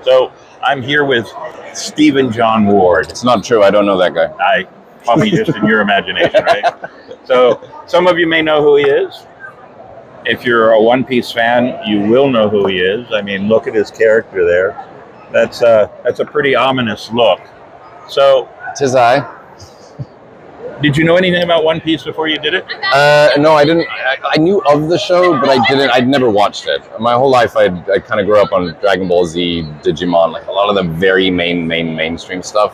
So I'm here with Stephen John Ward. It's not true. I don't know that guy. Probably just in your imagination, right? So some of you may know who he is. If you're a One Piece fan, you will know who he is. I mean, look at his character there. That's a pretty ominous look. So, 'Tis I. Did you know anything about One Piece before you did it? No, I didn't. I knew of the show, but I didn't. I'd never watched it. My whole life, I kind of grew up on Dragon Ball Z, Digimon, like a lot of the very mainstream stuff.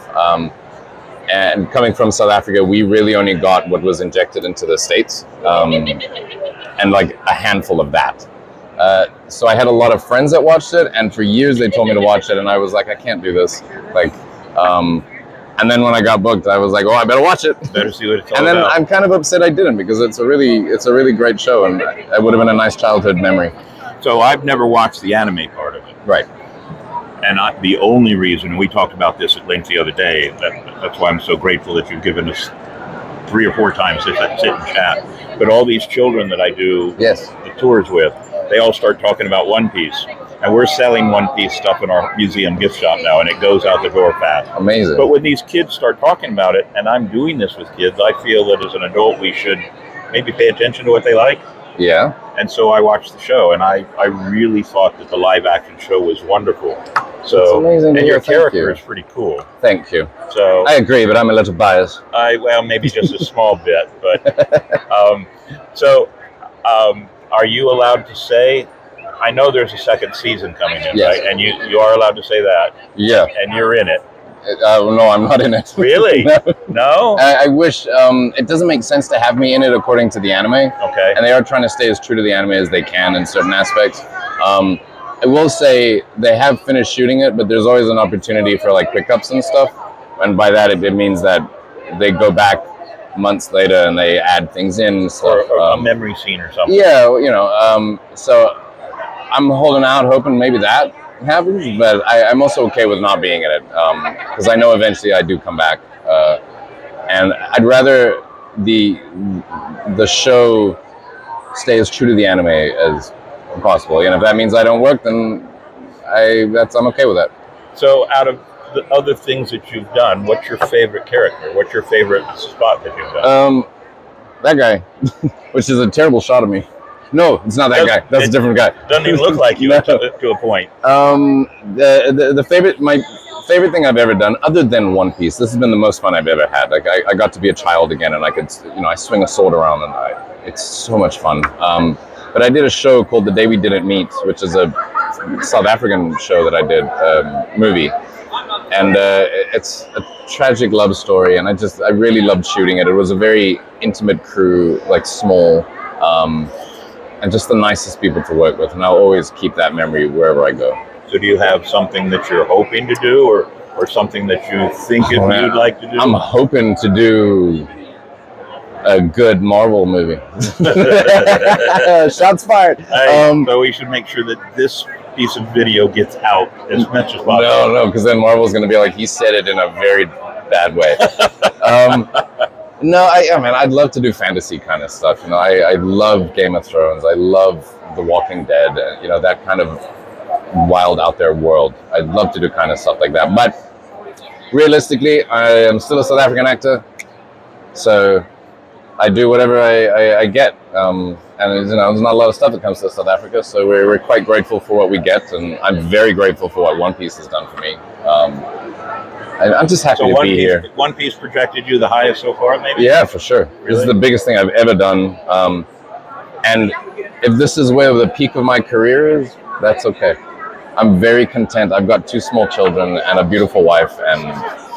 And coming from South Africa, we really only got what was injected into the States, and like a handful of that. So I had a lot of friends that watched it, and for years they told me to watch it, and I was like, I can't do this. And then when I got booked, I was like, oh, I better watch it. Better see what it's all and then about. I'm kind of upset I didn't, because it's a really great show, and it would have been a nice childhood memory. So I've never watched the anime part of it. Right. And the only reason, we talked about this at length the other day, that's why I'm so grateful that you've given us 3 or 4 times to sit and chat. But all these children that I do the tours with, they all start talking about One Piece. And we're selling One Piece stuff in our museum gift shop now, and it goes out the door fast. Amazing. But when these kids start talking about it, and I'm doing this with kids, I feel that as an adult we should maybe pay attention to what they like. Yeah. And so I watched the show, and I really thought that the live action show was wonderful. So, it's amazing. and your character is pretty cool. Thank you. So I agree, but I'm a little biased. Well, maybe just a small bit, but are you allowed to say? I know there's a second season coming in, right? And you are allowed to say that. Yeah. And you're in it. No, I'm not in it. Really? No? I wish. It doesn't make sense to have me in it according to the anime. Okay. And they are trying to stay as true to the anime as they can in certain aspects. I will say they have finished shooting it, but there's always an opportunity for like pickups and stuff. And by that, it means that they go back months later and they add things in and stuff. Or a memory scene or something. Yeah, so I'm holding out, hoping maybe that happens, but I'm also okay with not being in it, because I know eventually I do come back, and I'd rather the show stay as true to the anime as possible. And if that means I don't work, then I'm okay with that. So, out of the other things that you've done, what's your favorite character? What's your favorite spot that you've done? That guy, which is a terrible shot of me. No, it's not that guy. That's a different guy. Doesn't even look like you to a point. My favorite thing I've ever done, other than One Piece, this has been the most fun I've ever had. Like I got to be a child again, and I could, I swing a sword around, and it's so much fun. But I did a show called The Day We Didn't Meet, which is a South African show that I did, movie, and it's a tragic love story, and I really loved shooting it. It was a very intimate crew, like small. And just the nicest people to work with, and I'll always keep that memory wherever I go. So do you have something that you're hoping to do, or something that you think you'd like to do? I'm hoping to do a good Marvel movie. Shots fired. So we should make sure that this piece of video gets out as much as possible. No, because then Marvel's going to be like, he said it in a very bad way. No, I'd love to do fantasy kind of stuff. I love Game of Thrones. I love The Walking Dead. That kind of wild out there world. I'd love to do kind of stuff like that. But realistically, I am still a South African actor, so I do whatever I get. And there's not a lot of stuff that comes to South Africa, so we're quite grateful for what we get, and I'm very grateful for what One Piece has done for me. I'm just happy to be here. One Piece projected you the highest so far, maybe? Yeah, for sure. Really? This is the biggest thing I've ever done. And if this is where the peak of my career is, that's okay. I'm very content. I've got 2 small children and a beautiful wife. And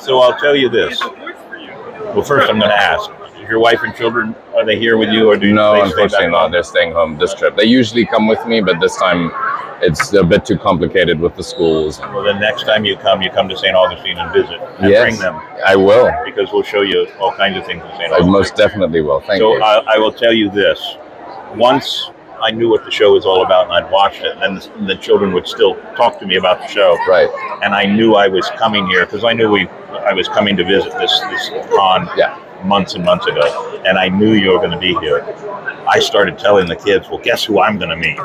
so I'll tell you this. Well, first I'm going to ask, is your wife and children, are they here with you? Or No, unfortunately not. They're staying home this trip. They usually come with me, but this time it's a bit too complicated with the schools. Well, the next time you come to St. Augustine and visit. And bring them. I will. Because we'll show you all kinds of things in St. I Augustine. most definitely will. Thank you. So I will tell you this. Once I knew what the show was all about, and I'd watched it, and the children would still talk to me about the show. Right. And I knew I was coming here, because I knew I was coming to visit this con. Yeah. months and months ago, and I knew you were going to be here. I started telling the kids, well, guess who I'm going to meet?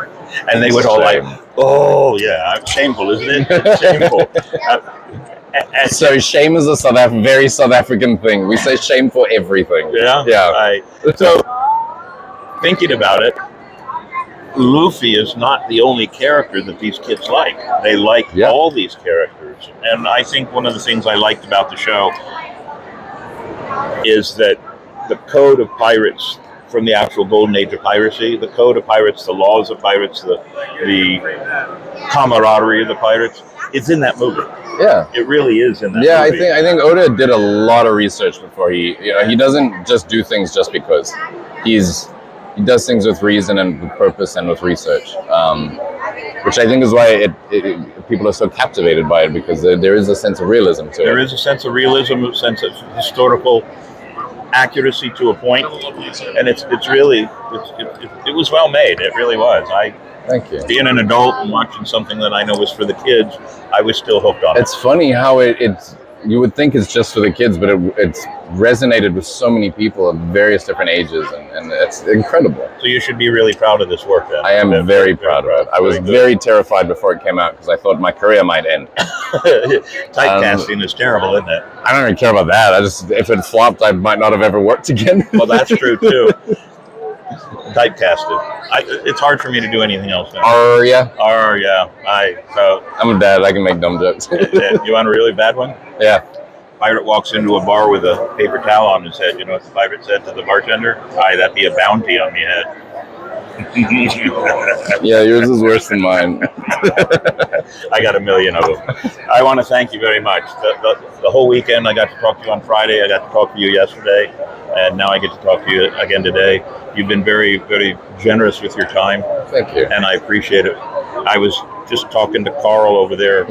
And they would all like, oh, yeah, shameful, isn't it? It's shameful. So shame is a very South African thing. We say shame for everything. Yeah? Yeah. So, thinking about it, Luffy is not the only character that these kids like. They like all these characters. And I think one of the things I liked about the show is that the code of pirates from the actual golden age of piracy, the code of pirates, the laws of pirates, the camaraderie of the pirates, it's in that movie. Yeah, it really is in that movie. I think Oda did a lot of research before he doesn't just do things just because. He does things with reason and with purpose and with research, which I think is why people are so captivated by it, because there is a sense of realism to it. There is a sense of realism, a sense of historical accuracy to a point, and it was well made. It really was. Thank you. Being an adult and watching something that I know was for the kids, I was still hooked on it. It's funny how it's you would think it's just for the kids, but it's resonated with so many people of various different ages, and it's incredible. So you should be really proud of this work then. I am very proud of it. I was very terrified before it came out because I thought my career might end. Typecasting is terrible, isn't it? I don't even care about that. If it flopped, I might not have ever worked again. Well, that's true too. Typecasted. It's hard for me to do anything else now. Yeah. I'm a dad. I can make dumb jokes. You want a really bad one? Yeah. Pirate walks into a bar with a paper towel on his head. You know what the pirate said to the bartender? That'd be a bounty on me head. Yeah, yours is worse than mine. I got a million of them. I want to thank you very much. The whole weekend, I got to talk to you on Friday. I got to talk to you yesterday. And now I get to talk to you again today. You've been very, very generous with your time. Thank you. And I appreciate it. I was just talking to Carl over there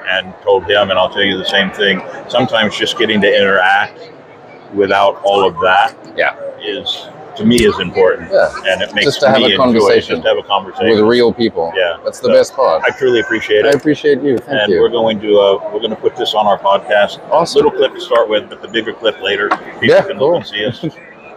and told him, and I'll tell you the same thing. Sometimes just getting to interact without all of that is, to me, is important. Yeah. And it makes just to have me a conversation. Just to have a conversation with real people. Yeah. That's the best part. I truly appreciate it. I appreciate you. Thank you. And we're going to put this on our podcast. Awesome. Little clip to start with, but the bigger clip later. People can look and see us.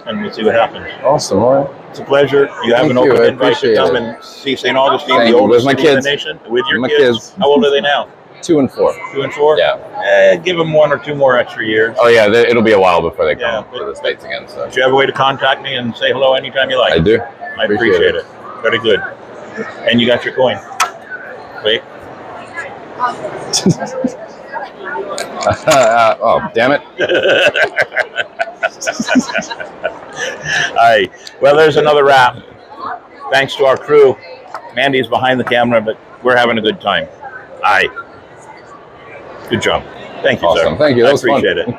And we'll see what happens. Awesome, all right. It's a pleasure. You have an open invite to come and see St. Augustine, the oldest city in the nation, with your kids. How old are they now? 2 and 4. 2 and 4? Yeah. Give them 1 or 2 more extra years. Oh yeah, it'll be a while before they come to the States again. So. Do you have a way to contact me and say hello anytime you like? I do. I appreciate it. Very good. And you got your coin. Wait. Oh, damn it. Well, there's another wrap. Thanks to our crew. Mandy's behind the camera, but we're having a good time. Good job. Thank you, sir. Awesome. Thank you. That was fun. I appreciate it.